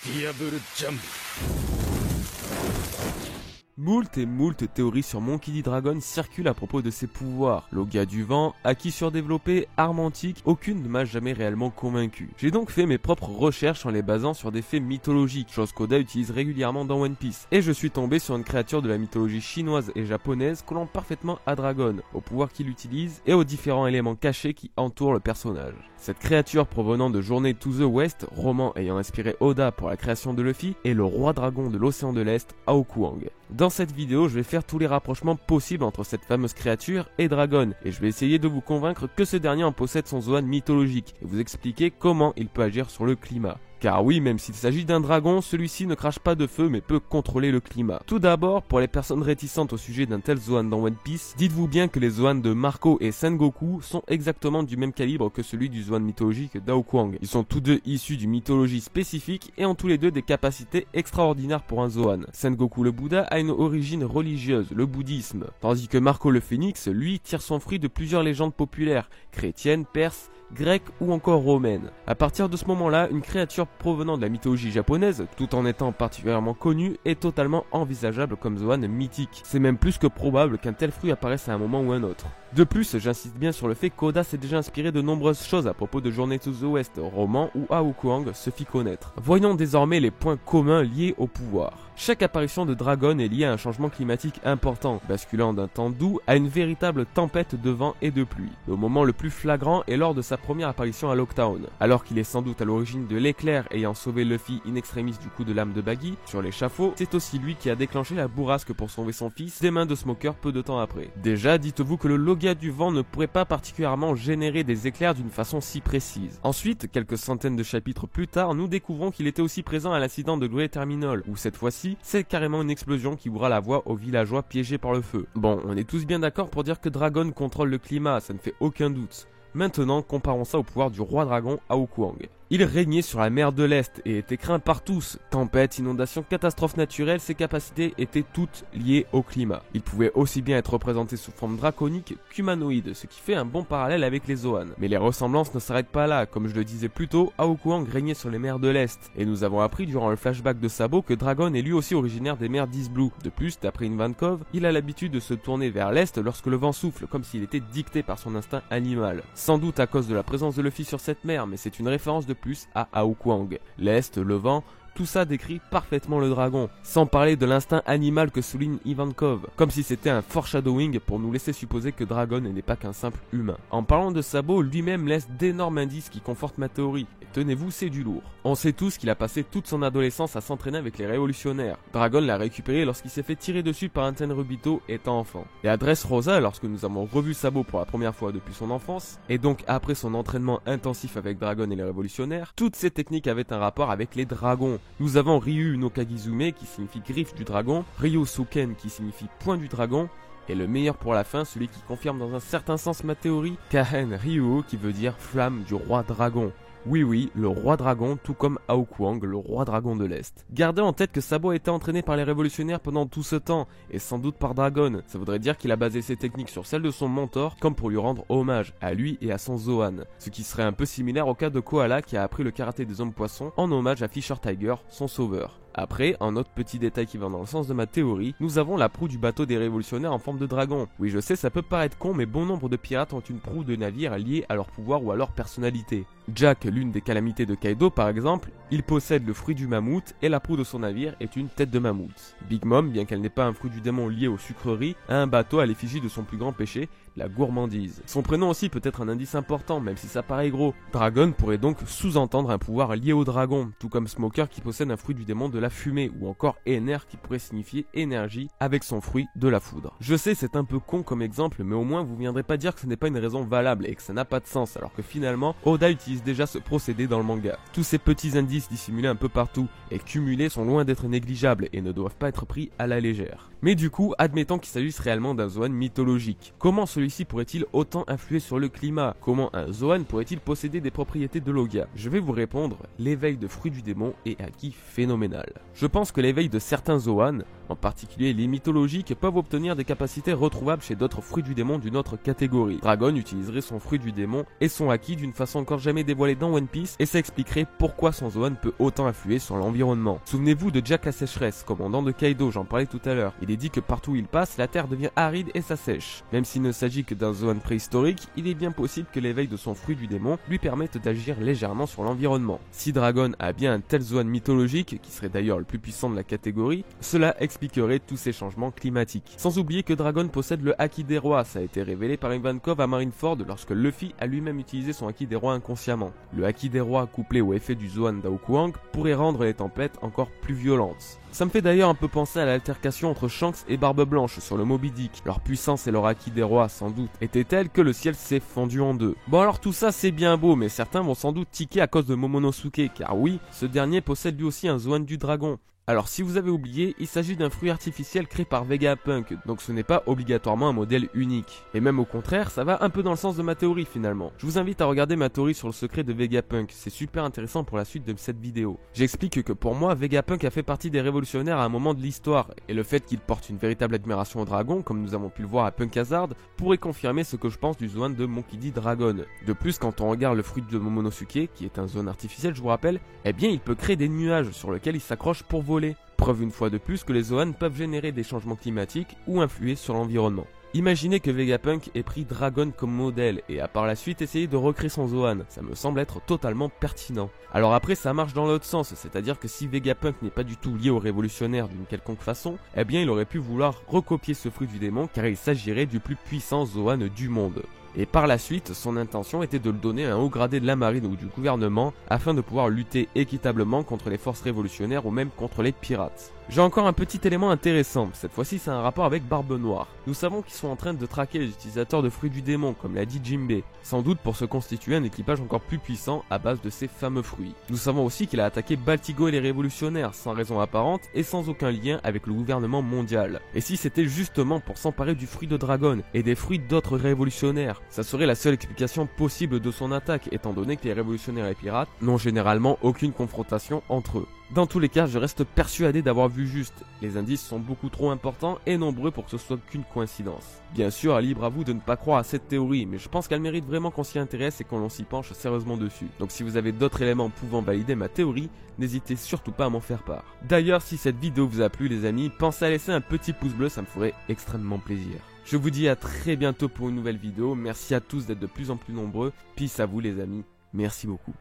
Diable Jump. Moult et moult théories sur Monkey D. Dragon circulent à propos de ses pouvoirs. Logia du vent, acquis surdéveloppé, arme antique, aucune ne m'a jamais réellement convaincu. J'ai donc fait mes propres recherches en les basant sur des faits mythologiques, chose qu'Oda utilise régulièrement dans One Piece. Et je suis tombé sur une créature de la mythologie chinoise et japonaise collant parfaitement à Dragon, au pouvoir qu'il utilise et aux différents éléments cachés qui entourent le personnage. Cette créature provenant de Journey to the West, roman ayant inspiré Oda pour la création de Luffy, est le roi dragon de l'océan de l'Est, Aokuang. Dans cette vidéo, je vais faire tous les rapprochements possibles entre cette fameuse créature et Dragon, et je vais essayer de vous convaincre que ce dernier en possède son Zoan mythologique, et vous expliquer comment il peut agir sur le climat. Car oui, même s'il s'agit d'un dragon, celui-ci ne crache pas de feu mais peut contrôler le climat. Tout d'abord, pour les personnes réticentes au sujet d'un tel Zoan dans One Piece, dites-vous bien que les Zoans de Marco et Sengoku sont exactement du même calibre que celui du Zoan mythologique d'Aokuang. Ils sont tous deux issus d'une mythologie spécifique et ont tous les deux des capacités extraordinaires pour un Zoan. Sengoku le Bouddha a une origine religieuse, le bouddhisme, tandis que Marco le Phénix, lui, tire son fruit de plusieurs légendes populaires, chrétiennes, perses, grecque ou encore romaine. À partir de ce moment-là, une créature provenant de la mythologie japonaise, tout en étant particulièrement connue, est totalement envisageable comme Zoan mythique. C'est même plus que probable qu'un tel fruit apparaisse à un moment ou un autre. De plus, j'insiste bien sur le fait qu'Oda s'est déjà inspiré de nombreuses choses à propos de Journey to the West, roman où Aokuang se fit connaître. Voyons désormais les points communs liés au pouvoir. Chaque apparition de Dragon est liée à un changement climatique important, basculant d'un temps doux à une véritable tempête de vent et de pluie. Le moment le plus flagrant est lors de sa première apparition à Locktown. Alors qu'il est sans doute à l'origine de l'éclair ayant sauvé Luffy in extremis du coup de lame de Baggy sur l'échafaud, c'est aussi lui qui a déclenché la bourrasque pour sauver son fils des mains de Smoker peu de temps après. Déjà, dites-vous que le Logia du vent ne pourrait pas particulièrement générer des éclairs d'une façon si précise. Ensuite, quelques centaines de chapitres plus tard, nous découvrons qu'il était aussi présent à l'incident de Grey Terminal, où cette fois-ci, c'est carrément une explosion qui ouvra la voie aux villageois piégés par le feu. Bon, on est tous bien d'accord pour dire que Dragon contrôle le climat, ça ne fait aucun doute. Maintenant, comparons ça au pouvoir du roi dragon Aokuang. Il régnait sur la mer de l'Est et était craint par tous. Tempêtes, inondations, catastrophes naturelles, ses capacités étaient toutes liées au climat. Il pouvait aussi bien être représenté sous forme draconique qu'humanoïde, ce qui fait un bon parallèle avec les Zoan. Mais les ressemblances ne s'arrêtent pas là, comme je le disais plus tôt, Aokuang régnait sur les mers de l'Est. Et nous avons appris durant le flashback de Sabo que Dragon est lui aussi originaire des mers d'East Blue. De plus, d'après Ivankov, il a l'habitude de se tourner vers l'Est lorsque le vent souffle, comme s'il était dicté par son instinct animal. Sans doute à cause de la présence de Luffy sur cette mer, mais c'est une référence de plus à Aokuang. L'Est, le vent, tout ça décrit parfaitement le dragon, sans parler de l'instinct animal que souligne Ivankov, comme si c'était un foreshadowing pour nous laisser supposer que Dragon n'est pas qu'un simple humain. En parlant de Sabo, lui-même laisse d'énormes indices qui confortent ma théorie, et tenez-vous, c'est du lourd. On sait tous qu'il a passé toute son adolescence à s'entraîner avec les révolutionnaires. Dragon l'a récupéré lorsqu'il s'est fait tirer dessus par un Tenryubito étant enfant. Et à Dressrosa, lorsque nous avons revu Sabo pour la première fois depuis son enfance, et donc après son entraînement intensif avec Dragon et les révolutionnaires, toutes ces techniques avaient un rapport avec les dragons. Nous avons Ryu no Kagizume qui signifie griffe du dragon, Ryosuken qui signifie point du dragon, et le meilleur pour la fin, celui qui confirme dans un certain sens ma théorie, Kahen Ryu qui veut dire flamme du roi dragon. Oui, le roi dragon, tout comme Aokuang, le roi dragon de l'Est. Gardez en tête que Sabo a été entraîné par les révolutionnaires pendant tout ce temps, et sans doute par Dragon. Ça voudrait dire qu'il a basé ses techniques sur celles de son mentor, comme pour lui rendre hommage à lui et à son Zoan. Ce qui serait un peu similaire au cas de Koala qui a appris le karaté des hommes poissons en hommage à Fisher Tiger, son sauveur. Après, un autre petit détail qui va dans le sens de ma théorie, nous avons la proue du bateau des révolutionnaires en forme de dragon. Oui, je sais, ça peut paraître con, mais bon nombre de pirates ont une proue de navire liée à leur pouvoir ou à leur personnalité. Jack, l'une des calamités de Kaido par exemple, il possède le fruit du mammouth et la proue de son navire est une tête de mammouth. Big Mom, bien qu'elle n'ait pas un fruit du démon lié aux sucreries, a un bateau à l'effigie de son plus grand péché, la gourmandise. Son prénom aussi peut être un indice important, même si ça paraît gros. Dragon pourrait donc sous-entendre un pouvoir lié au dragon, tout comme Smoker qui possède un fruit du démon de la fumée, ou encore Ener qui pourrait signifier énergie avec son fruit de la foudre. Je sais, c'est un peu con comme exemple, mais au moins vous viendrez pas dire que ce n'est pas une raison valable et que ça n'a pas de sens, alors que finalement, Oda utilise déjà ce procédé dans le manga. Tous ces petits indices dissimulés un peu partout et cumulés sont loin d'être négligeables et ne doivent pas être pris à la légère. Mais du coup, admettons qu'il s'agisse réellement d'un Zoan mythologique. Comment celui-ci pourrait-il autant influer sur le climat? Comment un Zoan pourrait-il posséder des propriétés de Logia? Je vais vous répondre, l'éveil de fruits du démon est un acquis phénoménal. Je pense que l'éveil de certains Zoan, en particulier les mythologiques, peuvent obtenir des capacités retrouvables chez d'autres fruits du démon d'une autre catégorie. Dragon utiliserait son fruit du démon et son haki d'une façon encore jamais dévoilée dans One Piece, et ça expliquerait pourquoi son Zoan peut autant influer sur l'environnement. Souvenez-vous de Jack la sécheresse, commandant de Kaido, j'en parlais tout à l'heure. Il est dit que partout où il passe, la terre devient aride et s'assèche. Même s'il ne s'agit que d'un Zoan préhistorique, il est bien possible que l'éveil de son fruit du démon lui permette d'agir légèrement sur l'environnement. Si Dragon a bien un tel Zoan mythologique, qui serait d'ailleurs le plus puissant de la catégorie, cela expliquerait tous ces changements climatiques. Sans oublier que Dragon possède le haki des rois, ça a été révélé par Ivankov à Marineford lorsque Luffy a lui-même utilisé son haki des rois inconsciemment. Le haki des rois couplé au effet du Zoan d'Aokuang pourrait rendre les tempêtes encore plus violentes. Ça me fait d'ailleurs un peu penser à l'altercation entre Shanks et Barbe Blanche sur le Moby Dick. Leur puissance et leur haki des rois sans doute étaient telles que le ciel s'est fendu en deux. Bon alors tout ça c'est bien beau, mais certains vont sans doute tiquer à cause de Momonosuke, car oui, ce dernier possède lui aussi un Zoan du dragon. Alors si vous avez oublié, il s'agit d'un fruit artificiel créé par Vegapunk, donc ce n'est pas obligatoirement un modèle unique. Et même au contraire, ça va un peu dans le sens de ma théorie finalement. Je vous invite à regarder ma théorie sur le secret de Vegapunk, c'est super intéressant pour la suite de cette vidéo. J'explique que pour moi, Vegapunk a fait partie des révolutionnaires à un moment de l'histoire, et le fait qu'il porte une véritable admiration au dragon, comme nous avons pu le voir à Punk Hazard, pourrait confirmer ce que je pense du Zoan de Monkey D. Dragon. De plus, quand on regarde le fruit de Momonosuke, qui est un Zoan artificiel je vous rappelle, eh bien il peut créer des nuages sur lesquels il s'accroche pour voler. Preuve une fois de plus que les Zoans peuvent générer des changements climatiques ou influer sur l'environnement. Imaginez que Vegapunk ait pris Dragon comme modèle et a par la suite essayé de recréer son Zoan, ça me semble être totalement pertinent. Alors après ça marche dans l'autre sens, c'est-à-dire que si Vegapunk n'est pas du tout lié aux révolutionnaires d'une quelconque façon, eh bien il aurait pu vouloir recopier ce fruit du démon car il s'agirait du plus puissant Zoan du monde. Et par la suite, son intention était de le donner à un haut gradé de la marine ou du gouvernement afin de pouvoir lutter équitablement contre les forces révolutionnaires ou même contre les pirates. J'ai encore un petit élément intéressant, cette fois-ci c'est un rapport avec Barbe Noire. Nous savons qu'ils sont en train de traquer les utilisateurs de fruits du démon, comme l'a dit Jinbe, sans doute pour se constituer un équipage encore plus puissant à base de ces fameux fruits. Nous savons aussi qu'il a attaqué Baltigo et les révolutionnaires, sans raison apparente et sans aucun lien avec le gouvernement mondial. Et si c'était justement pour s'emparer du fruit de Dragon et des fruits d'autres révolutionnaires, ça serait la seule explication possible de son attaque, étant donné que les révolutionnaires et pirates n'ont généralement aucune confrontation entre eux. Dans tous les cas, je reste persuadé d'avoir vu juste. Les indices sont beaucoup trop importants et nombreux pour que ce soit qu'une coïncidence. Bien sûr, libre à vous de ne pas croire à cette théorie, mais je pense qu'elle mérite vraiment qu'on s'y intéresse et qu'on s'y penche sérieusement dessus. Donc si vous avez d'autres éléments pouvant valider ma théorie, n'hésitez surtout pas à m'en faire part. D'ailleurs, si cette vidéo vous a plu les amis, pensez à laisser un petit pouce bleu, ça me ferait extrêmement plaisir. Je vous dis à très bientôt pour une nouvelle vidéo, merci à tous d'être de plus en plus nombreux, peace à vous les amis, merci beaucoup.